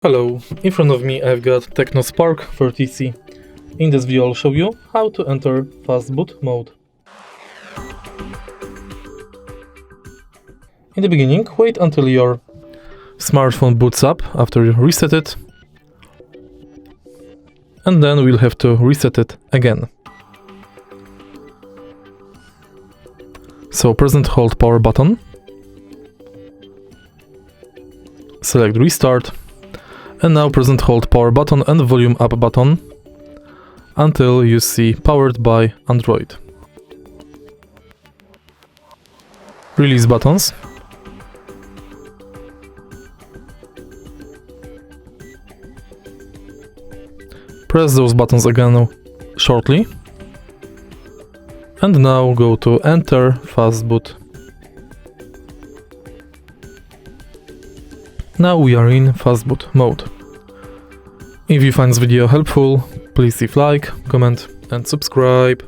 Hello, in front of me I've got TECNO Spark for TC. In this video I'll show you how to enter Fastboot Mode. In the beginning, wait until your smartphone boots up after you reset it, and then we'll have to reset it again. So press and hold power button, select restart, and now press and hold power button and volume up button until you see powered by Android. Release buttons. Press those buttons again shortly. And now go to Enter Fastboot. Now we are in Fastboot mode. If you find this video helpful, please leave like, comment and subscribe.